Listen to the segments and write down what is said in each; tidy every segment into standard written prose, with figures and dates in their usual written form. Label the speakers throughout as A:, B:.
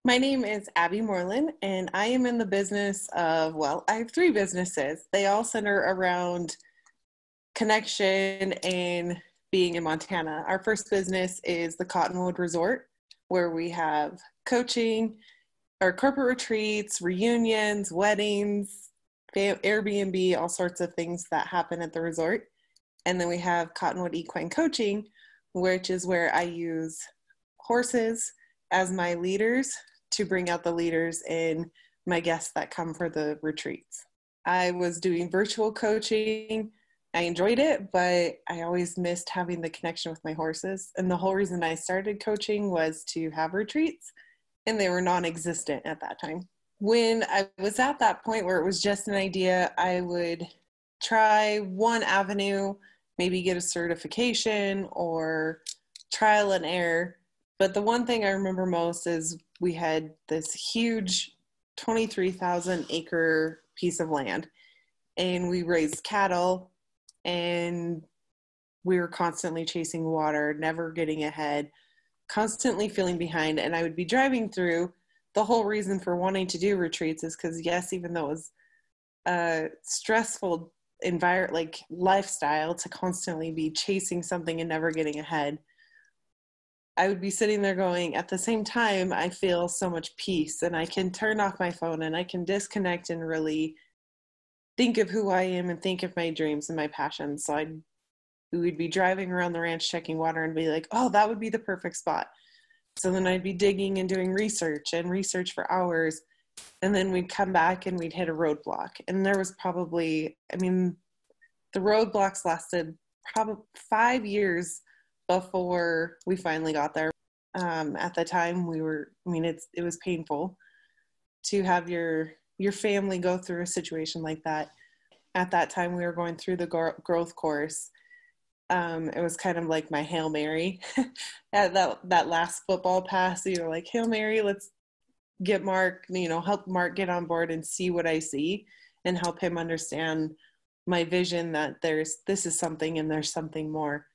A: My name is Abby Moreland, and I am in the business of, well, I have three businesses. They all center around connection and being in Montana. Our first business is the Cottonwood Resort, where we have coaching, our corporate retreats, reunions, weddings, Airbnb, all sorts of things that happen at the resort. And then we have Cottonwood Equine Coaching, which is where I use horses as my leaders to bring out the leaders in my guests that come for the retreats. I was doing virtual coaching. I enjoyed it, but I always missed having the connection with my horses. And the whole reason I started coaching was to have retreats, and they were non-existent at that time. When I was at that point where it was just an idea, I would try one avenue, maybe get a certification or trial and error. But the one thing I remember most is we had this huge 23,000 acre piece of land, and we raised cattle, and we were constantly chasing water, never getting ahead, constantly feeling behind. And I would be driving through. The whole reason for wanting to do retreats is because, yes, even though it was a stressful lifestyle to constantly be chasing something and never getting ahead, I would be sitting there going, at the same time, I feel so much peace, and I can turn off my phone and I can disconnect and really think of who I am and think of my dreams and my passions. So we would be driving around the ranch checking water and be like, oh, that would be the perfect spot. So then I'd be digging and doing research for hours. And then we'd come back and we'd hit a roadblock. And there was probably, the roadblocks lasted probably 5 years before we finally got there. At the time it was painful to have your family go through a situation like that. At that time, we were going through the growth course. It was kind of like my Hail Mary. At that last football pass, you were like, Hail Mary, let's get Mark, help Mark get on board and see what I see and help him understand my vision that this is something and there's something more.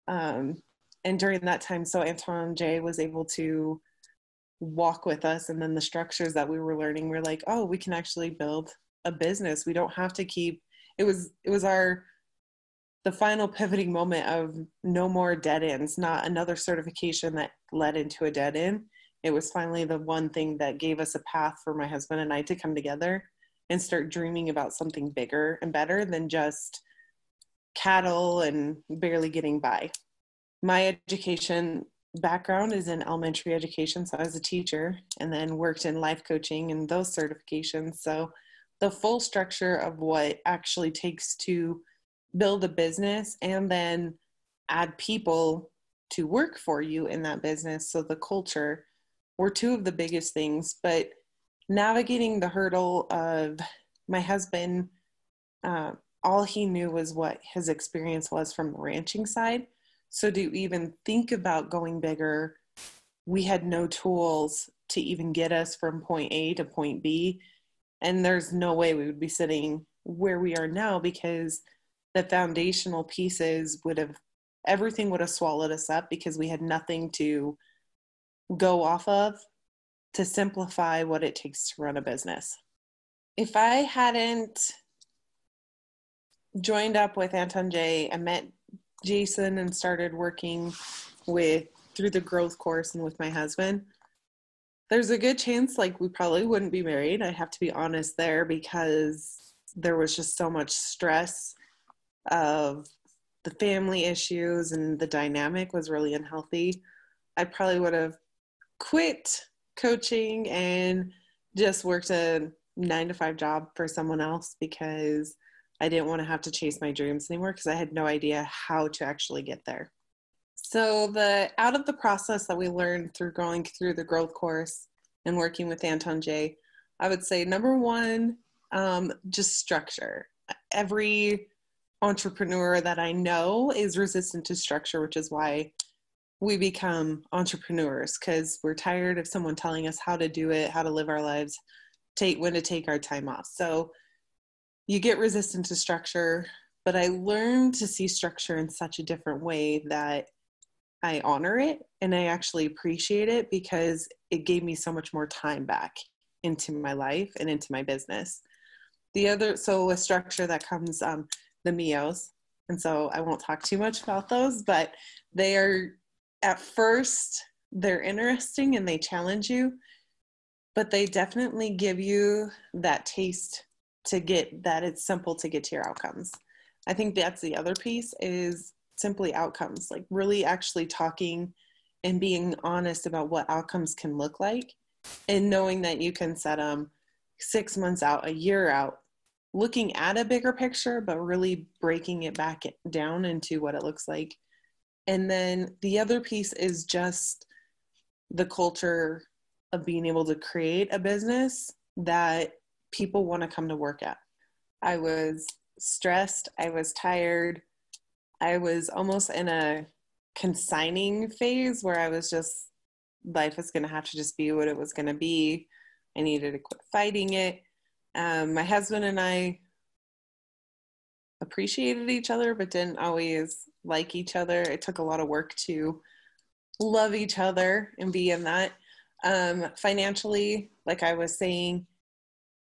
A: And during that time, so Anton Jae was able to walk with us, and then the structures that we were learning, we're like, oh, we can actually build a business. We don't have to keep, it was the final pivoting moment of no more dead ends, not another certification that led into a dead end. It was finally the one thing that gave us a path for my husband and I to come together and start dreaming about something bigger and better than just cattle and barely getting by. My education background is in elementary education, so I was a teacher and then worked in life coaching and those certifications. So the full structure of what actually takes to build a business and then add people to work for you in that business, so the culture, were two of the biggest things. But navigating the hurdle of my husband, all he knew was what his experience was from the ranching side. So to even think about going bigger, we had no tools to even get us from point A to point B. And there's no way we would be sitting where we are now, because the foundational pieces everything would have swallowed us up, because we had nothing to go off of to simplify what it takes to run a business. If I hadn't joined up with Anton Jae, I met Jason and started working through the growth course and with my husband, there's a good chance we probably wouldn't be married. I have to be honest there, because there was just so much stress of the family issues, and the dynamic was really unhealthy. I probably would have quit coaching and just worked a 9-to-5 job for someone else, because I didn't want to have to chase my dreams anymore, because I had no idea how to actually get there. So out of the process that we learned through going through the growth course and working with Anton Jae, I would say number one, just structure. Every entrepreneur that I know is resistant to structure, which is why we become entrepreneurs, because we're tired of someone telling us how to do it, how to live our lives, when to take our time off. So you get resistant to structure, but I learned to see structure in such a different way that I honor it and I actually appreciate it because it gave me so much more time back into my life and into my business. So a structure that comes, the MEOs. And so I won't talk too much about those, but they are, at first, they're interesting and they challenge you, but they definitely give you that taste to get that it's simple to get to your outcomes. I think that's the other piece, is simply outcomes, like really actually talking and being honest about what outcomes can look like, and knowing that you can set them 6 months out, a year out, looking at a bigger picture, but really breaking it back down into what it looks like. And then the other piece is just the culture of being able to create a business that people want to come to work at. I was stressed. I was tired. I was almost in a consigning phase where I was just, life was going to have to just be what it was going to be. I needed to quit fighting it. My husband and I appreciated each other, but didn't always like each other. It took a lot of work to love each other and be in that. Financially, like I was saying,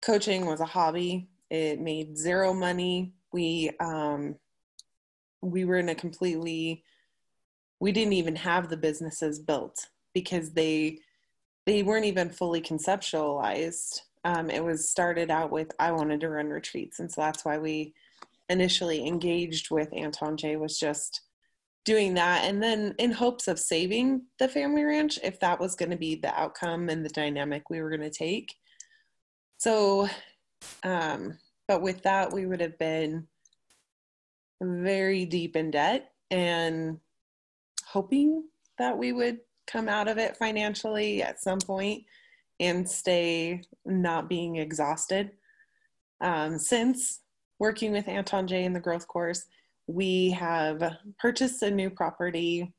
A: coaching was a hobby. It made zero money. We were in a completely, we didn't even have the businesses built because they weren't even fully conceptualized. It was started out with, I wanted to run retreats. And so that's why we initially engaged with Anton Jae, was just doing that. And then in hopes of saving the family ranch, if that was going to be the outcome and the dynamic we were going to take. So, but with that, we would have been very deep in debt and hoping that we would come out of it financially at some point and stay not being exhausted. Since working with Anton Jae in the growth course, we have purchased a new property,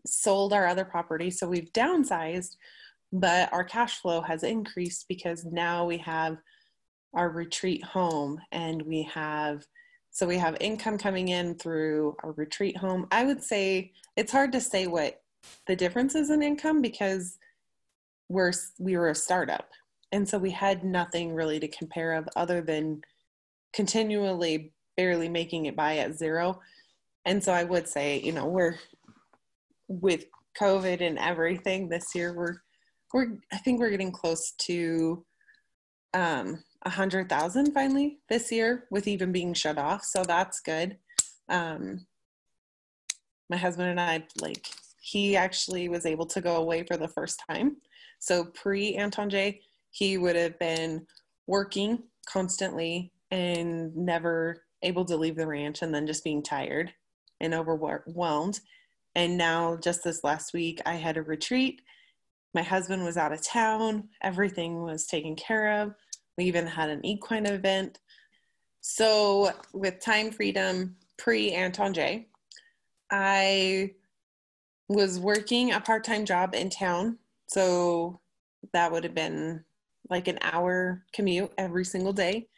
A: sold our other property. So we've downsized, but our cash flow has increased because now we have our retreat home, and we have income coming in through our retreat home. I would say it's hard to say what the difference is in income because we were a startup. And so we had nothing really to compare of other than continually barely making it by at zero. And so I would say, we're, with COVID and everything this year, I think we're getting close to 100,000 finally this year, with even being shut off. So that's good. My husband and I, he actually was able to go away for the first time. So pre-Anton Jae, he would have been working constantly and never able to leave the ranch, and then just being tired and overwhelmed. And now just this last week, I had a retreat. My husband was out of town. Everything was taken care of. We even had an equine event. So with time freedom pre-Anton Jae, I was working a part-time job in town. So that would have been like an hour commute every single day.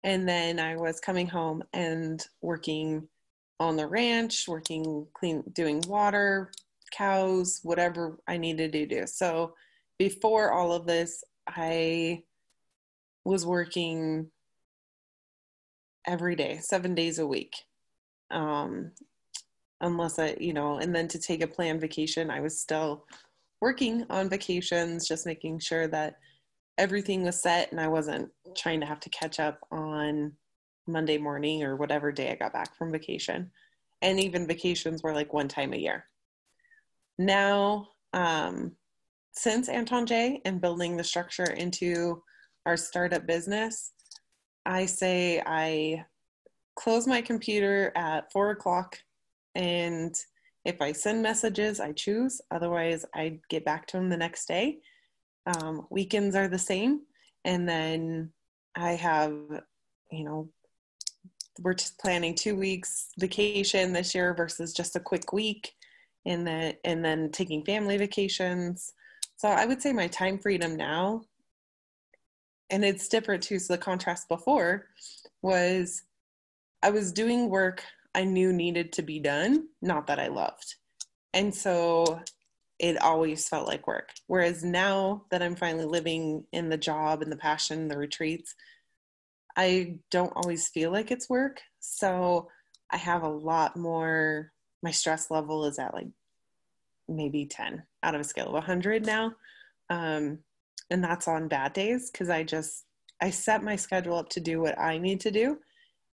A: And then I was coming home and working on the ranch, doing water, cows, whatever I needed to do. So before all of this, I was working every day, 7 days a week. Unless and then to take a planned vacation, I was still working on vacations, just making sure that everything was set and I wasn't trying to have to catch up on Monday morning or whatever day I got back from vacation. And even vacations were like one time a year. Now, since Anton Jae and building the structure into our startup business, I say I close my computer at 4:00, and if I send messages, I choose. Otherwise, I get back to them the next day. Weekends are the same. And then I have, we're just planning 2 weeks vacation this year versus just a quick week, and then taking family vacations. So I would say my time freedom now, and it's different too. So the contrast before was I was doing work I knew needed to be done, not that I loved. And so it always felt like work. Whereas now that I'm finally living in the job and the passion, the retreats, I don't always feel like it's work. So I have a lot more, my stress level is at like maybe 10 out of a scale of 100 now. And that's on bad days because I set my schedule up to do what I need to do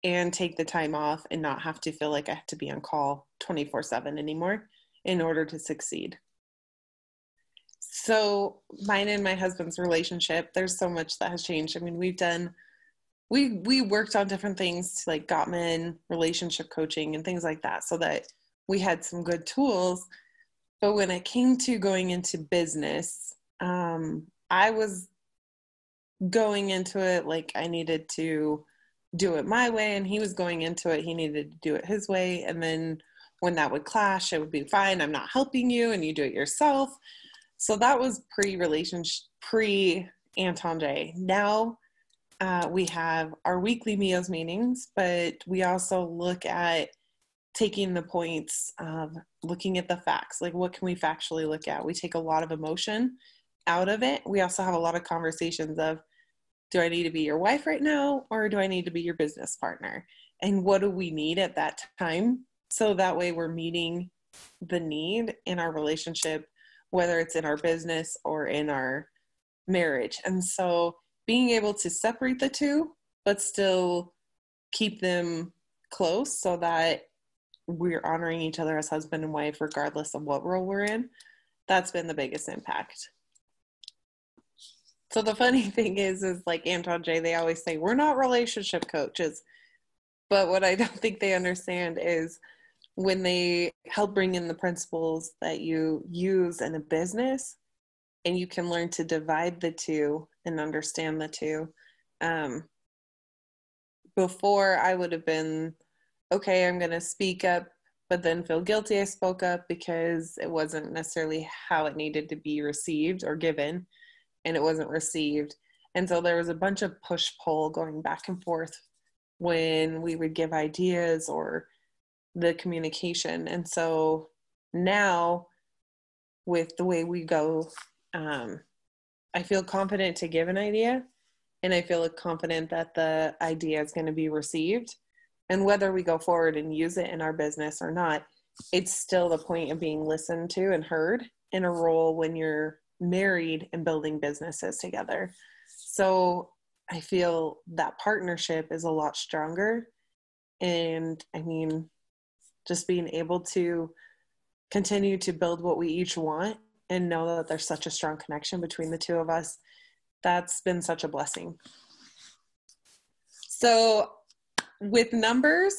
A: and take the time off and not have to feel like I have to be on call 24/7 anymore in order to succeed. So mine and my husband's relationship, there's so much that has changed. I mean, we worked on different things like Gottman relationship coaching and things like that so that we had some good tools. But when it came to going into business, I was going into it like I needed to do it my way, and he was going into it, he needed to do it his way. And then when that would clash, it would be fine, I'm not helping you and you do it yourself. So that was pre-Anton Jae. Now we have our weekly meals meetings, but we also look at taking the points of looking at the facts. Like, what can we factually look at? We take a lot of emotion out of it. We also have a lot of conversations of, do I need to be your wife right now, or do I need to be your business partner? And what do we need at that time? So that way we're meeting the need in our relationship, whether it's in our business or in our marriage. And so being able to separate the two, but still keep them close so that we're honoring each other as husband and wife, regardless of what role we're in, that's been the biggest impact. So the funny thing is like Anton Jae, they always say, we're not relationship coaches. But what I don't think they understand is when they help bring in the principles that you use in a business, and you can learn to divide the two and understand the two. Before I would have been, okay, I'm going to speak up, but then feel guilty I spoke up because it wasn't necessarily how it needed to be received or given, and it wasn't received. And so there was a bunch of push-pull going back and forth when we would give ideas or the communication. And so now with the way we go, I feel confident to give an idea, and I feel confident that the idea is going to be received. And whether we go forward and use it in our business or not, it's still the point of being listened to and heard in a role when you're married and building businesses together. So I feel that partnership is a lot stronger. And I mean, just being able to continue to build what we each want and know that there's such a strong connection between the two of us, that's been such a blessing. So with numbers,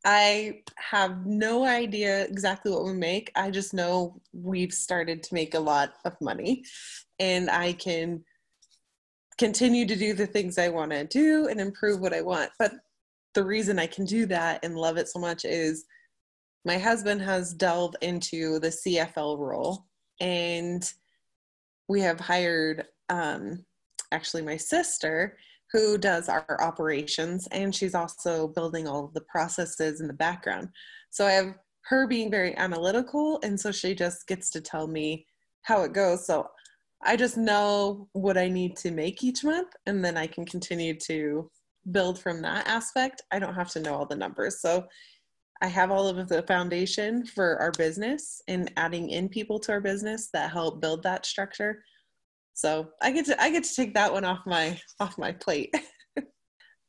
A: I have no idea exactly what we make. I just know we've started to make a lot of money, and I can continue to do the things I want to do and improve what I want. But the reason I can do that and love it so much is my husband has delved into the CFL role, and we have hired actually my sister, who does our operations, and she's also building all of the processes in the background. So I have her being very analytical, and so she just gets to tell me how it goes. So I just know what I need to make each month, and then I can continue to build from that aspect. I don't have to know all the numbers. So I have all of the foundation for our business and adding in people to our business that help build that structure. So I get to take that one off my plate.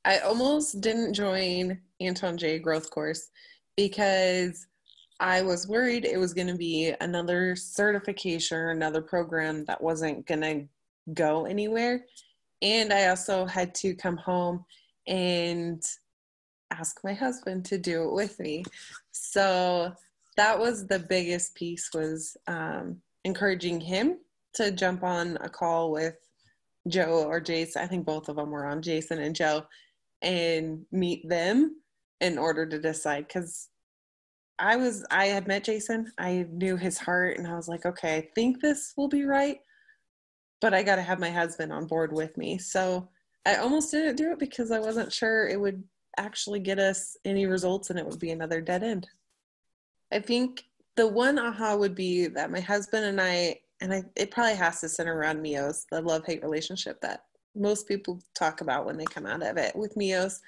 A: I almost didn't join Anton Jae Growth Course because I was worried it was going to be another certification or another program that wasn't going to go anywhere. And I also had to come home and ask my husband to do it with me. So that was the biggest piece, was encouraging him to jump on a call with Joe or Jason. I think both of them were on, Jason and Joe, and meet them in order to decide. Because I had met Jason, I knew his heart, and I was like, okay, I think this will be right, but I got to have my husband on board with me. So I almost didn't do it because I wasn't sure it would actually get us any results, and it would be another dead end. I think The one aha would be that my husband and it probably has to center around Mios, the love-hate relationship that most people talk about when they come out of it. With Mios,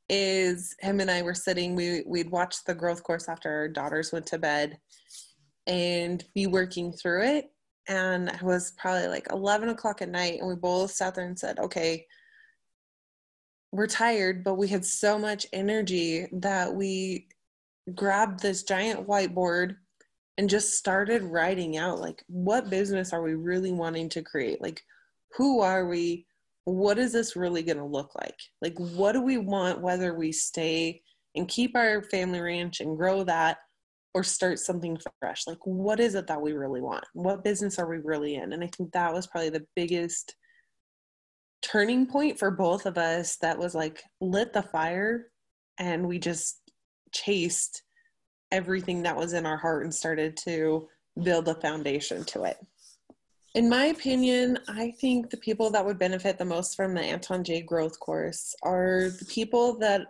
A: is him and I were sitting, we'd watched the growth course after our daughters went to bed and be working through it. And it was probably like 11 o'clock at night, and we both sat there and said, okay, we're tired, but we had so much energy that we grabbed this giant whiteboard and just started writing out, like, what business are we really wanting to create? Like, who are we? What is this really going to look like? Like, what do we want, whether we stay and keep our family ranch and grow that, or start something fresh? Like, what is it that we really want? What business are we really in? And I think that was probably the biggest turning point for both of us, that was like lit the fire, and we just chased everything that was in our heart and started to build a foundation to it. In my opinion, I think the people that would benefit the most from the Anton Jae growth course are the people that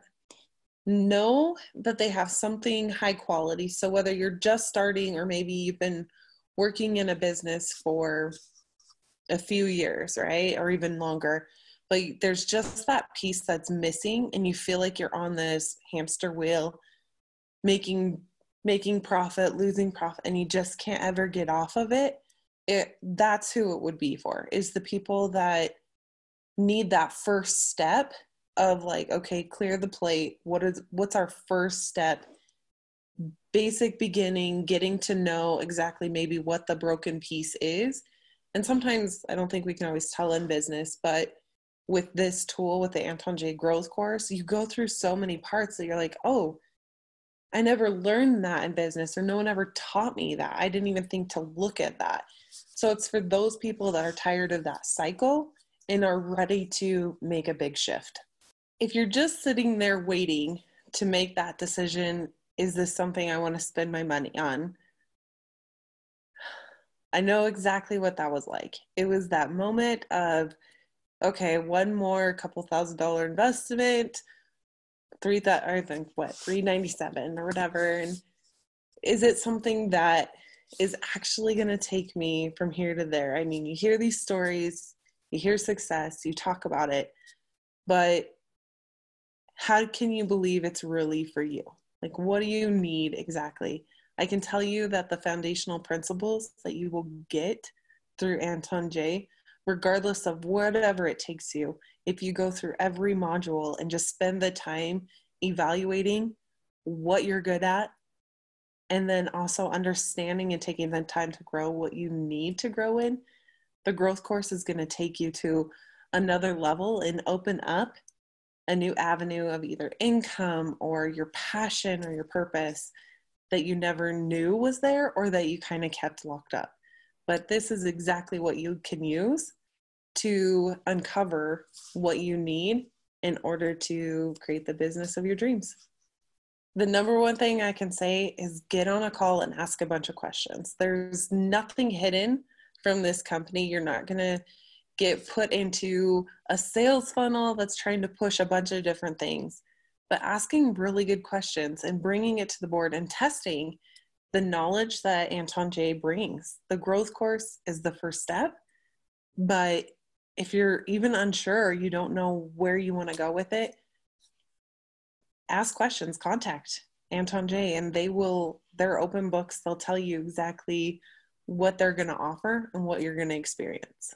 A: know that they have something high quality. So whether you're just starting, or maybe you've been working in a business for a few years, right? Or even longer, but there's just that piece that's missing, and you feel like you're on this hamster wheel, making profit, losing profit, and you just can't ever get off of it. That's who it would be for, is the people that need that first step of like, okay, clear the plate. What's our first step? Basic beginning, getting to know exactly maybe what the broken piece is. And sometimes I don't think we can always tell in business, but with this tool, with the Anton Jae growth course, you go through so many parts that you're like, oh, I never learned that in business, or no one ever taught me that. I didn't even think to look at that. So it's for those people that are tired of that cycle and are ready to make a big shift. If you're just sitting there waiting to make that decision, is this something I want to spend my money on? I know exactly what that was like. It was that moment of, okay, one more couple $1,000 investment, $397 or whatever. And is it something that is actually going to take me from here to there? I mean, you hear these stories, you hear success, you talk about it, but how can you believe it's really for you? Like, what do you need exactly? I can tell you that the foundational principles that you will get through Anton Jae, regardless of whatever it takes you, if you go through every module and just spend the time evaluating what you're good at, and then also understanding and taking the time to grow what you need to grow in, the growth course is going to take you to another level and open up a new avenue of either income or your passion or your purpose that you never knew was there, or that you kind of kept locked up. But this is exactly what you can use to uncover what you need in order to create the business of your dreams. The number one thing I can say is get on a call and ask a bunch of questions. There's nothing hidden from this company. You're not going to get put into a sales funnel that's trying to push a bunch of different things. But asking really good questions and bringing it to the board and testing the knowledge that Anton Jae brings. The growth course is the first step, but if you're even unsure, you don't know where you want to go with it, ask questions, contact Anton Jae, and they're open books. They'll tell you exactly what they're going to offer and what you're going to experience.